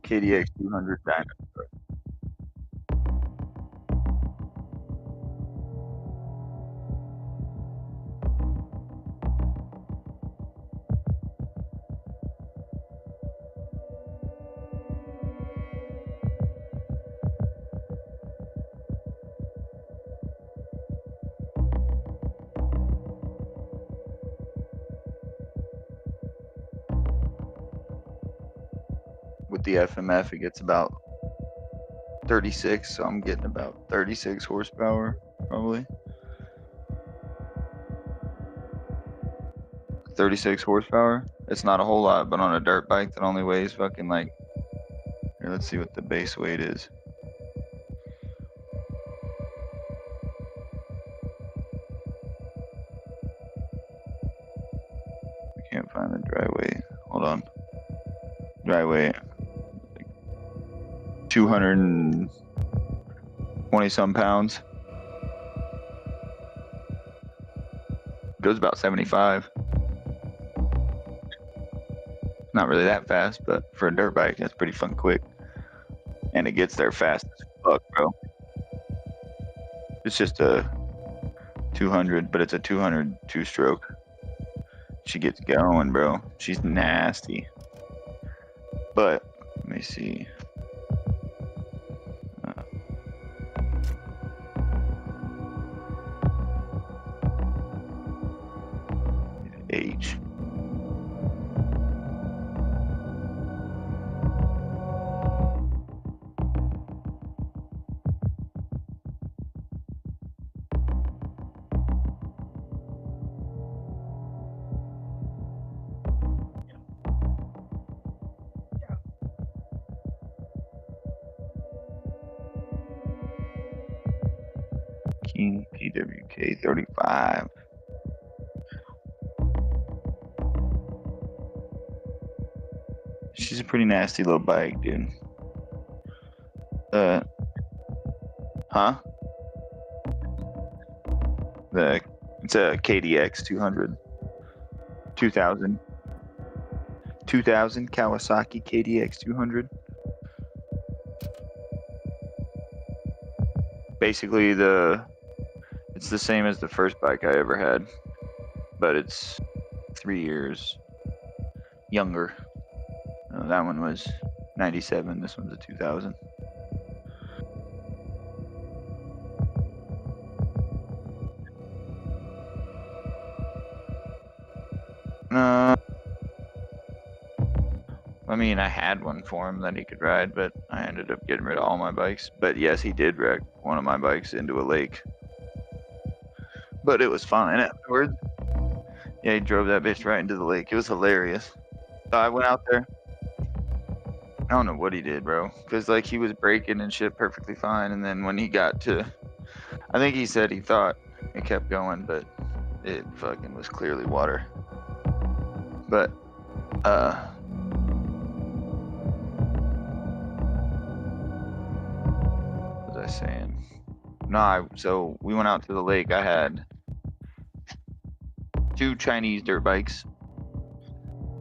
KDX 200 dyno. With the FMF, it gets about 36, so I'm getting about 36 horsepower, probably. 36 horsepower. It's not a whole lot, but on a dirt bike that only weighs fucking like, here, let's see what the base weight is. I can't find the dry weight. Hold on. Dry weight. 220 some pounds. Goes about 75. Not really that fast, but for a dirt bike, that's pretty fun quick. And it gets there fast as fuck, bro. It's just a 200, but it's a 200 two-stroke. She gets going, bro. She's nasty. But, let me see. H. King PWK 35. She's a pretty nasty little bike, dude. Huh? It's a KDX 200. 2000 Kawasaki KDX 200. Basically it's the same as the first bike I ever had, but it's 3 years younger. That one was 97, this one's a 2000. I mean, I had one for him that he could ride, but I ended up getting rid of all my bikes. But yes, he did wreck one of my bikes into a lake. But it was fine afterwards. Yeah, he drove that bitch right into the lake. It was hilarious. So I went out there. I don't know what he did, bro. Because, like, he was braking and shit perfectly fine. And then when he got to... I think he said he thought it kept going, but it fucking was clearly water. But, what was I saying? No, so we went out to the lake. I had 2 Chinese dirt bikes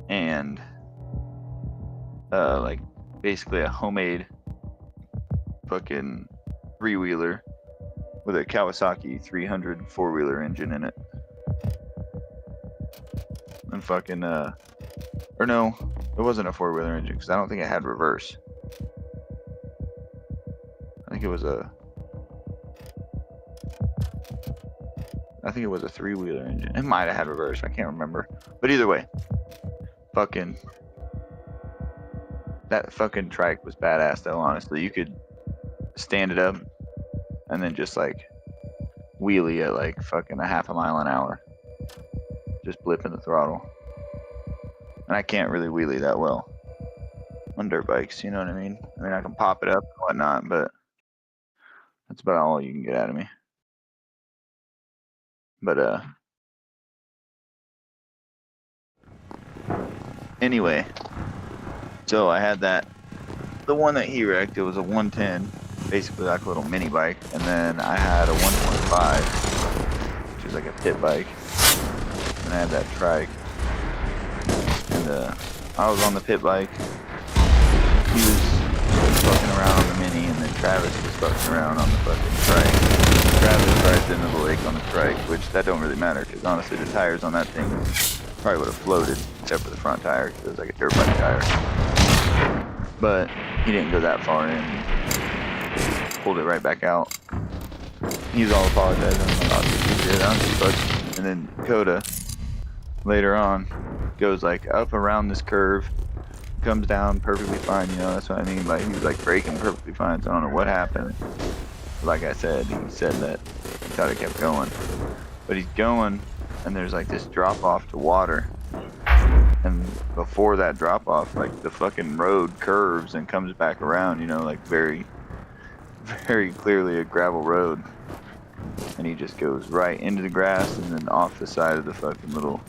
and like basically a homemade fucking 3-wheeler with a Kawasaki 300 4-wheeler engine in it. And fucking or no, it wasn't a 4-wheeler engine because I don't think it had reverse. I think it was a 3-wheeler engine. It might have had reverse. I can't remember. But either way, that fucking trike was badass though, honestly. You could stand it up and then just like wheelie at like fucking a half a mile an hour. Just blipping the throttle. And I can't really wheelie that well on dirt bikes, you know what I mean? I mean, I can pop it up and whatnot, but that's about all you can get out of me. But anyway, so I had the one that he wrecked. It was a 110, basically like a little mini bike, and then I had a 125, which is like a pit bike, and I had that trike. And I was on the pit bike. He was fucking around on the fucking trike. Travis rides into the lake on the trike, which that don't really matter because honestly the tires on that thing probably would have floated except for the front tire because it was like a dirt bike tire. But he didn't go that far in. He pulled it right back out. He's all apologizing. I'll just do it. I'll just fuck. And then Coda later on goes like up around this curve, comes down perfectly fine, you know, that's what I mean. Like he was like braking perfectly fine, so I don't know what happened. Like I said, he said that he thought it kept going. But he's going and there's like this drop off to water. And before that drop off, like the fucking road curves and comes back around, you know, like very, very clearly a gravel road. And he just goes right into the grass and then off the side of the fucking little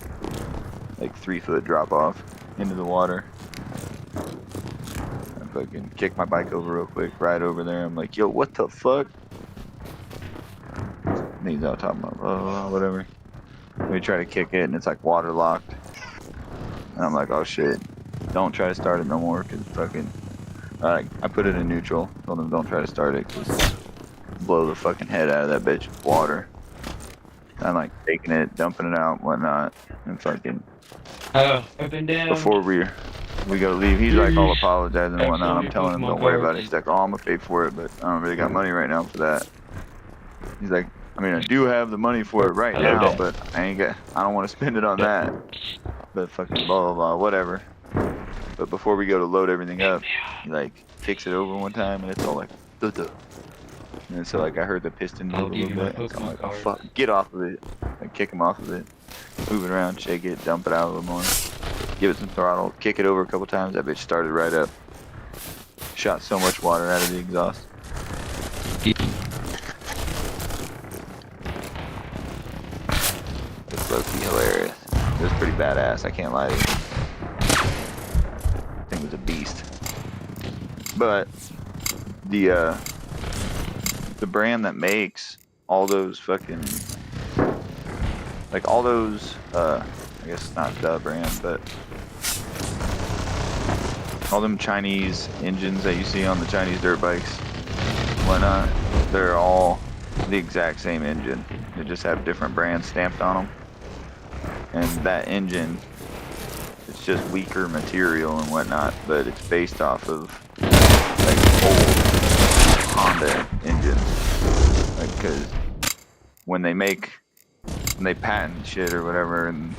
like 3-foot drop off into the water. I fucking kick my bike over real quick, ride over there. I'm like, yo, what the fuck? And he's out talking about, whatever. We try to kick it and it's like water locked. And I'm like, oh shit, don't try to start it no more because fucking, I put it in neutral. Told him don't try to start it because blow the fucking head out of that bitch with water. I'm like taking it, dumping it out, whatnot, and fucking. Up and down. Before we go to leave, he's like all apologizing and whatnot. I'm telling him don't worry about it. He's like, oh, I'm gonna pay for it, but I don't really got money right now for that. He's like, I mean, I do have the money for it right now, but I don't want to spend it on that. But fucking blah blah blah, whatever. But before we go to load everything up, he like kicks it over one time and it's all like, duh. And so like I heard the piston move a little bit. So I'm like, oh fuck, get off of it. Like kick him off of it. Move it around, shake it, dump it out a little more. Give it some throttle, kick it over a couple times. That bitch started right up. Shot so much water out of the exhaust. It's low-key hilarious. It was pretty badass, I can't lie to you. The thing was a beast. But the brand that makes all those fucking, like all those, I guess not the brand, but all them Chinese engines that you see on the Chinese dirt bikes, whatnot, they're all the exact same engine. They just have different brands stamped on them. And that engine, it's just weaker material and whatnot, but it's based off of like old Honda engines. Like, cause when they patent shit or whatever and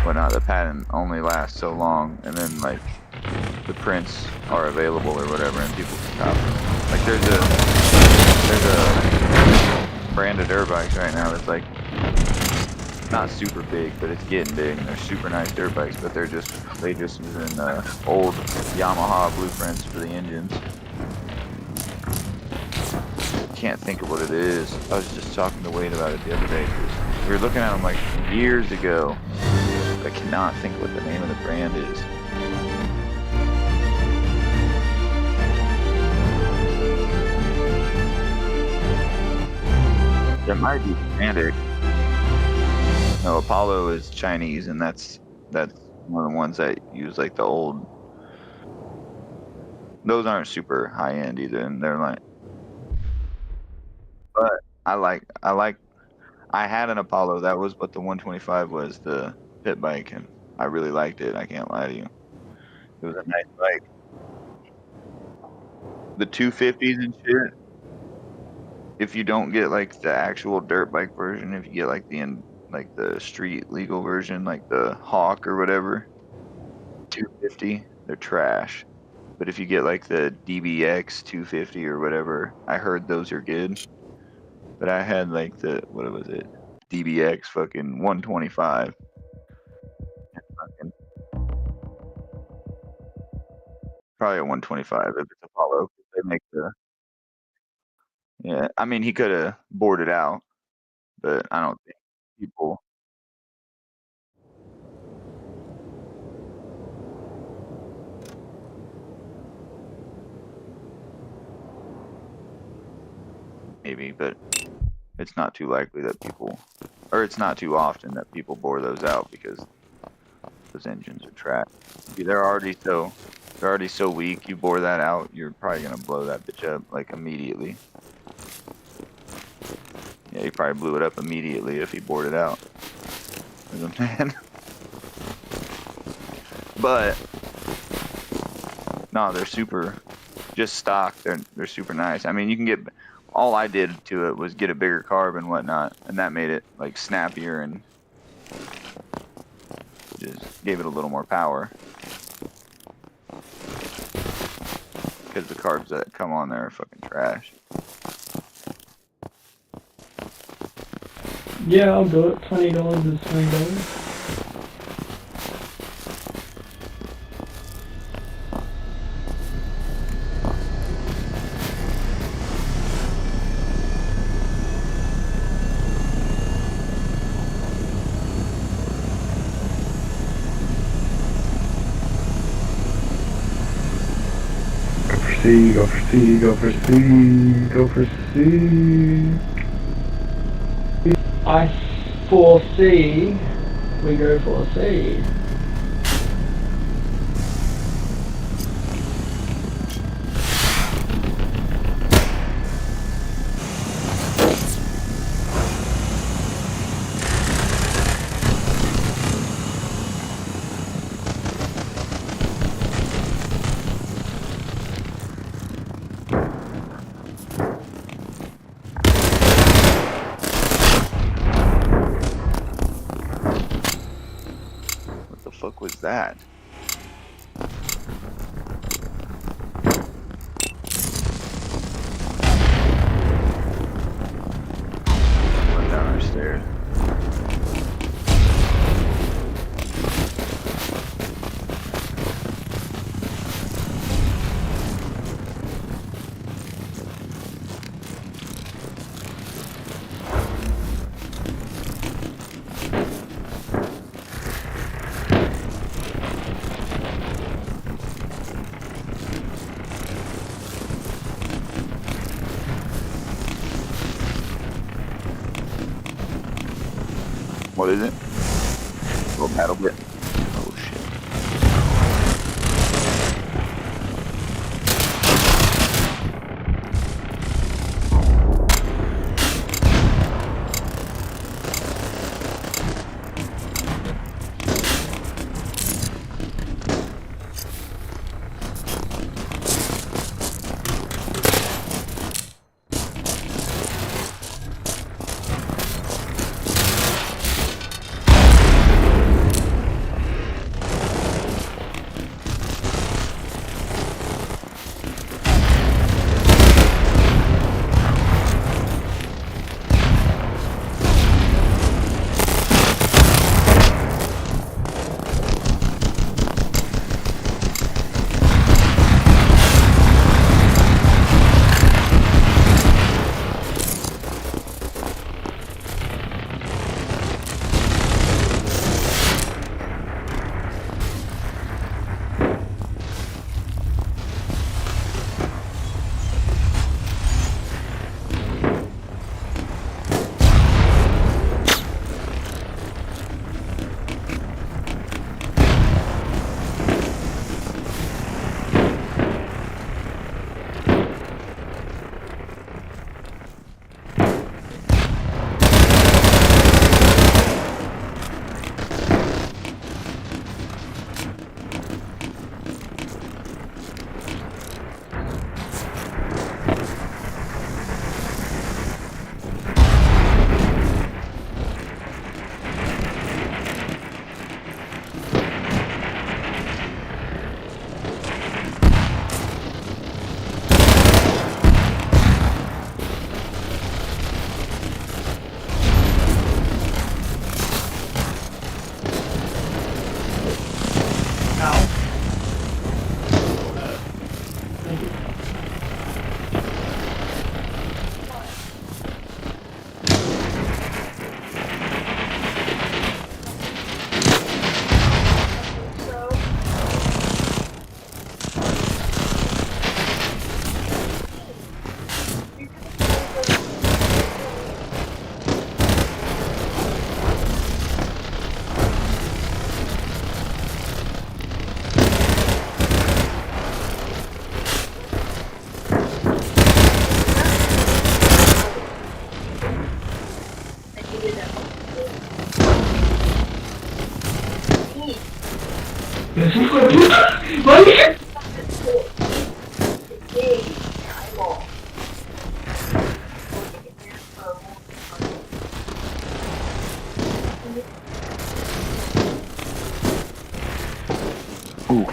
whatnot, the patent only lasts so long, and then like the prints are available or whatever, and people can copy them. Like there's a brand of dirt bikes right now that's like not super big, but it's getting big, and they're super nice dirt bikes, but they just using old Yamaha blueprints for the engines. Can't think of what it is. I was just talking to Wade about it the other day. We were looking at them like years ago. I cannot think what the name of the brand is. There might be Pandic. No, Apollo is Chinese, and that's one of the ones that use like the old. Those aren't super high end either, and they're like. But I had an Apollo. That was what the 125 was, the pit bike, and I really liked it. I can't lie to you. It was a nice bike. The 250s and shit. If you don't get like the actual dirt bike version, if you get like the street legal version, like the Hawk or whatever, 250, they're trash. But if you get like the DBX 250 or whatever, I heard those are good. But I had like the, what was it? DBX fucking 125. Fucking, probably a 125 if it's Apollo. They make the, yeah, I mean, he could have boarded out, but I don't think people. Maybe, but it's not too likely that people, or it's not too often that people bore those out because those engines are trash. They're already so They're already so weak. You bore that out, you're probably gonna blow that bitch up like immediately. Yeah, he probably blew it up immediately if he bored it out. As a man. But no, they're super. Just stock. They're super nice. I mean, you can get. All I did to it was get a bigger carb and whatnot, and that made it like snappier and just gave it a little more power. Because the carbs that come on there are fucking trash. Yeah, I'll do it. $20 is $20. C, go for C, go for C, go for C. I foresee we go for C. What the fuck was that? Went down our stairs. What is it? Little battlebit. Oh shit. What? Ooh.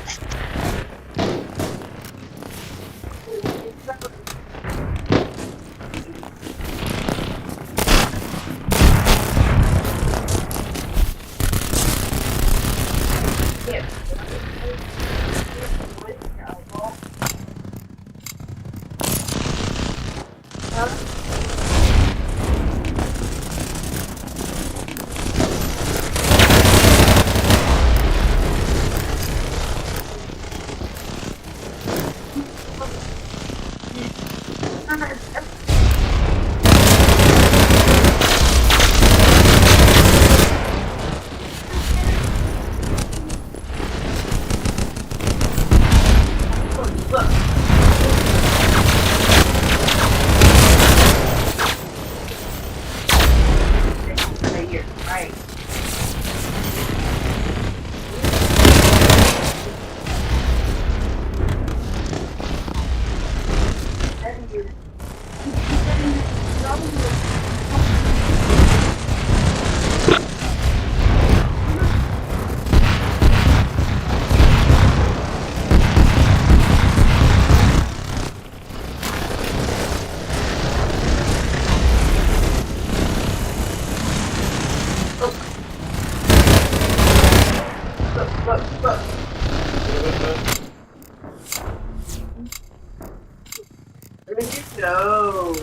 No.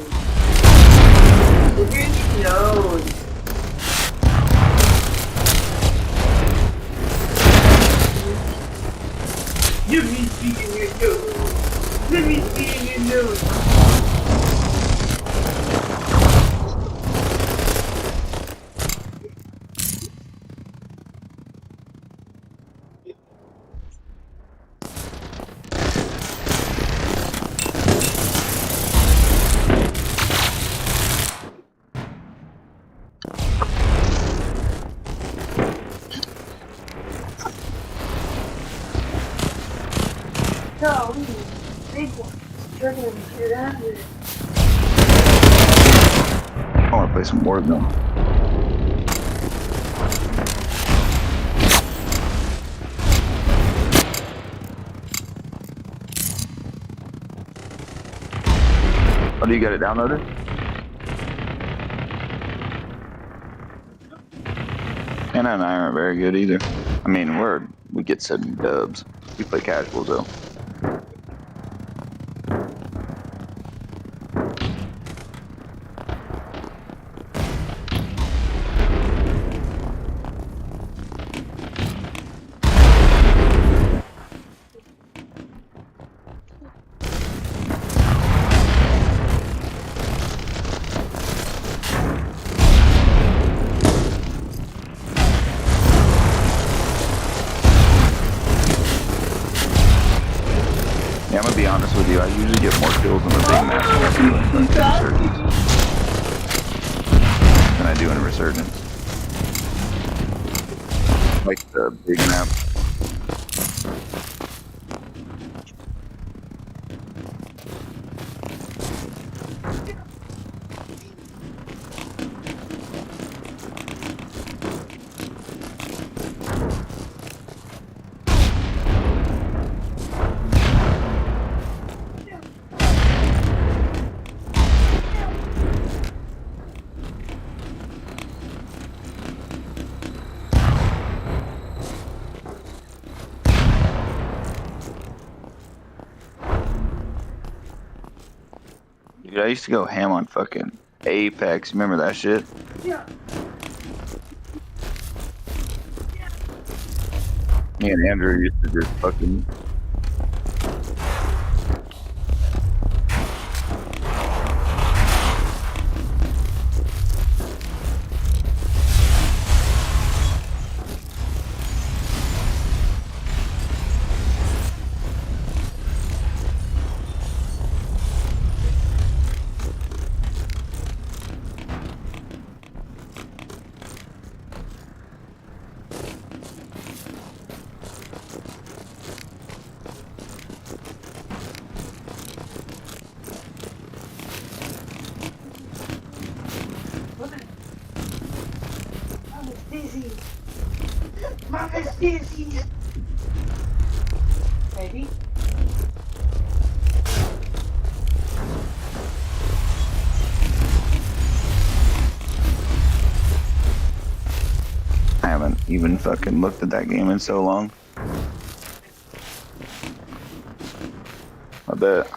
No. Give me speaking your nose. Let me see in your nose. No, big one. You're gonna get out of it. I want to play some Warzone. Oh, do you got it downloaded? Anna and I aren't very good either. I mean, we get 7 dubs. We play casuals though. Yeah, I'm gonna be honest with you. I usually get more kills on the big map than I do in fucking Resurgence. Than I do in a Resurgence. Like the big map. Dude, I used to go ham on fucking Apex. Remember that shit? Yeah. Me and Andrew used to just fucking. busy. Mom is busy. Ready? I haven't even fucking looked at that game in so long. I bet.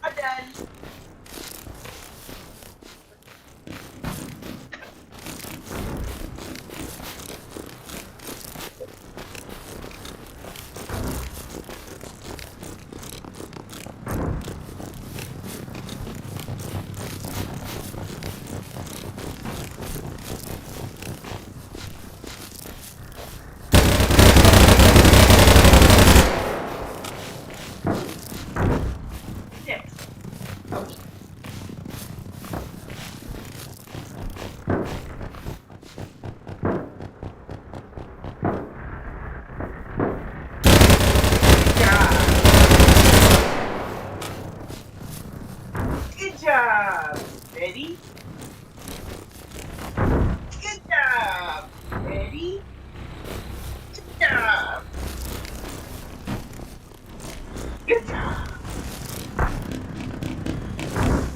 I'm done. Next. Oh. Good job. Ready? Good job. Ready? Good job. Good job.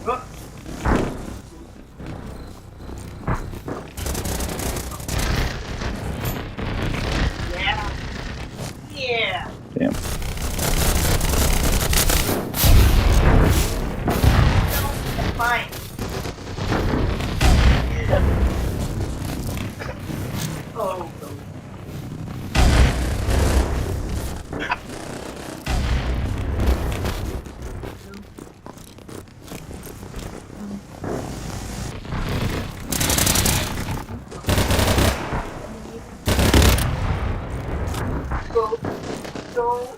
Oh. Yeah. Yeah. Damn. No, fine. Oh, no. Go, go,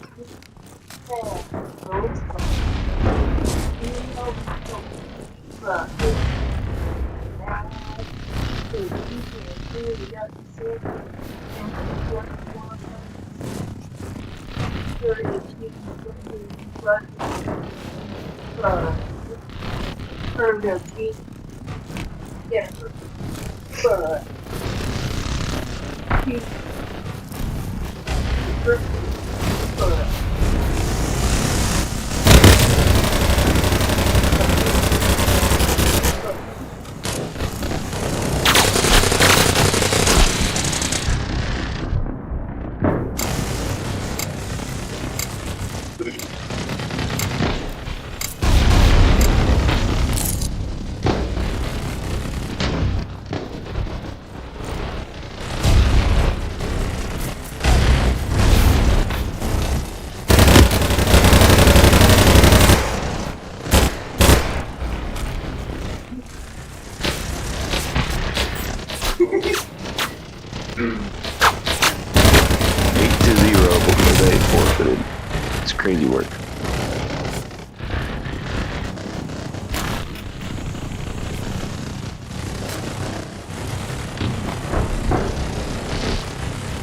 Mm. 8-0 before they forfeited. It's crazy work.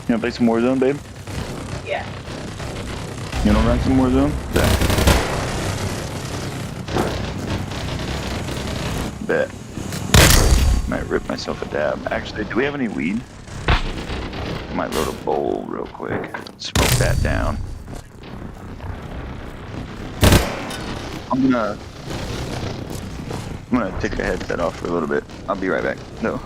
You wanna play some Warzone, babe? Yeah. You wanna run some Warzone? Bet. Might rip myself a dab. Actually, do we have any weed? I might load a bowl real quick. Smoke that down. I'm gonna take the headset off for a little bit. I'll be right back. No.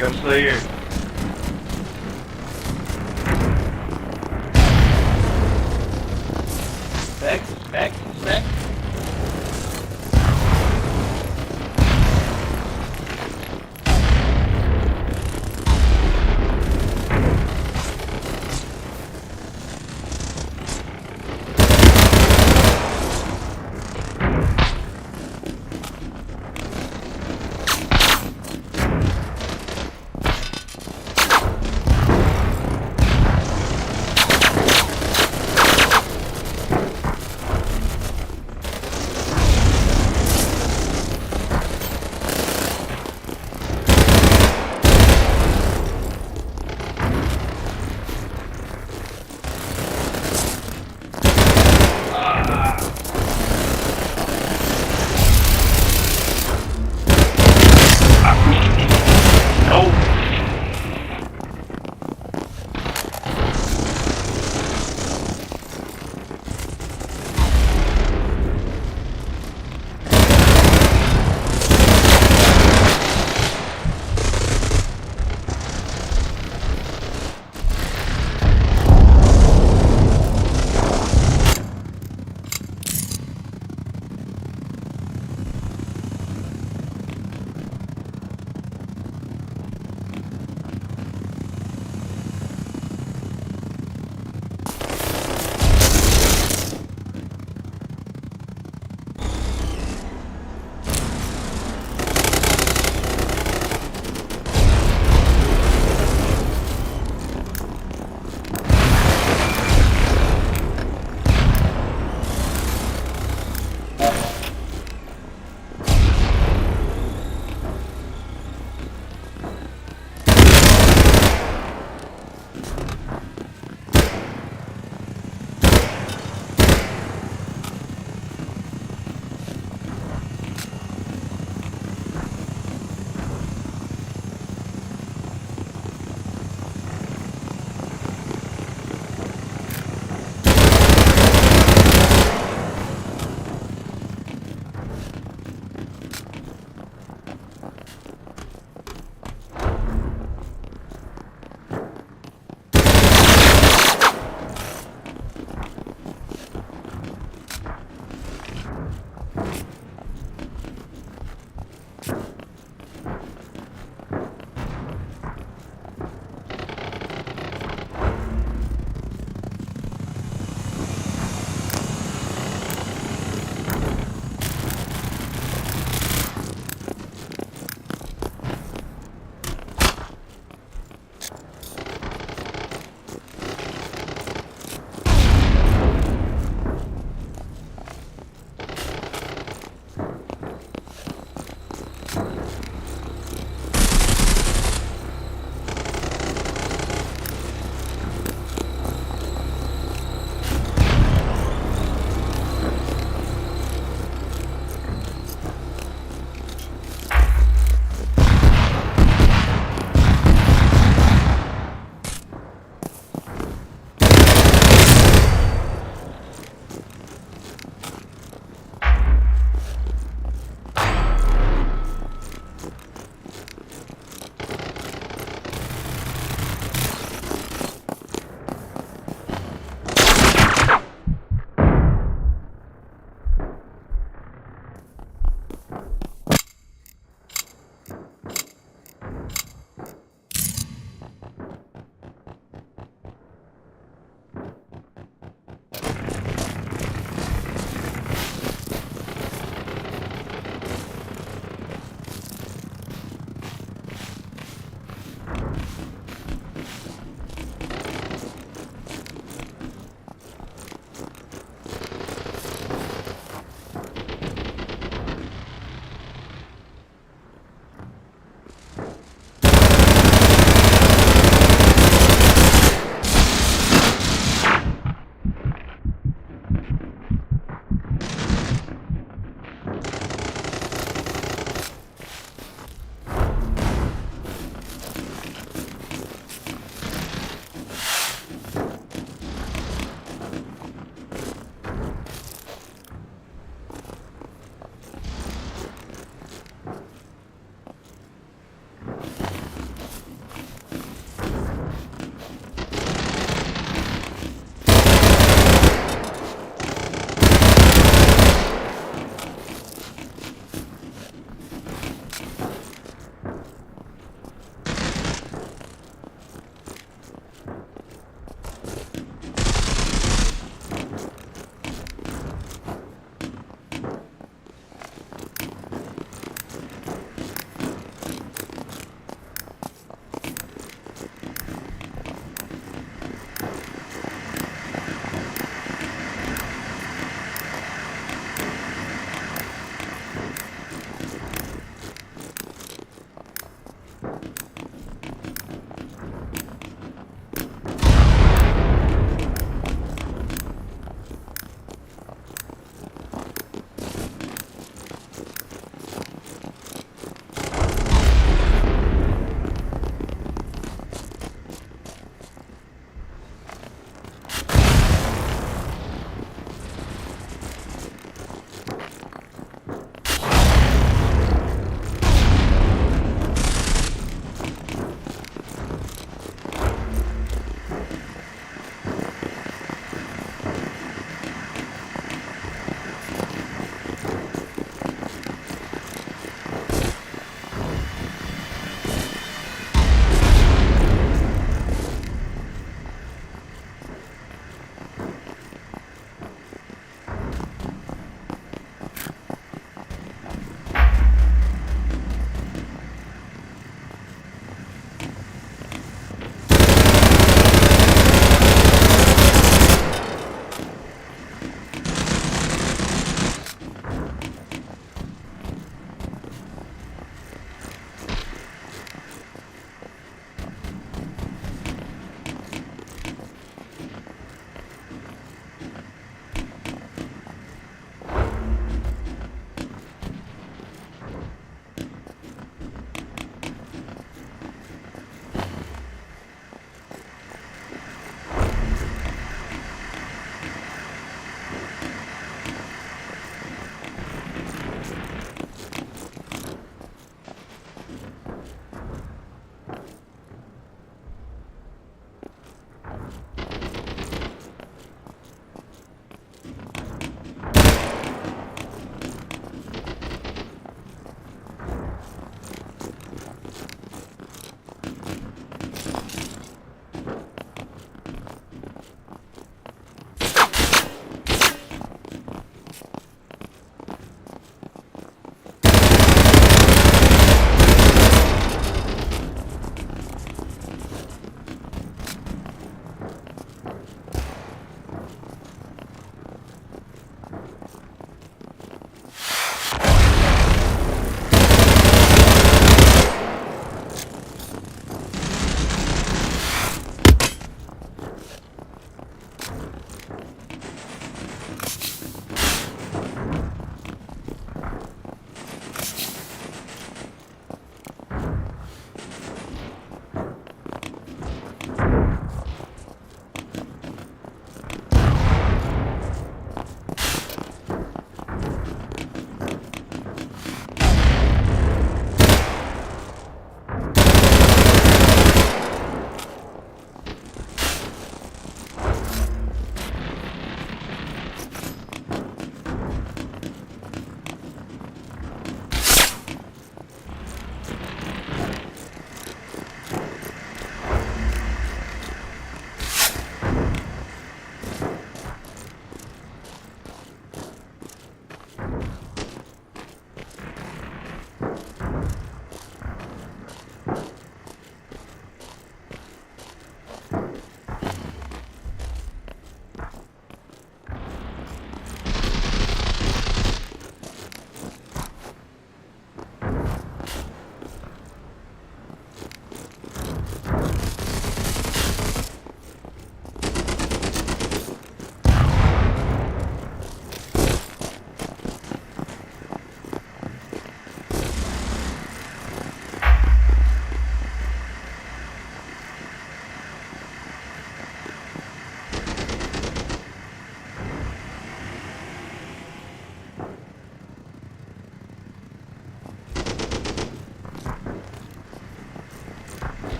back. I'm still here.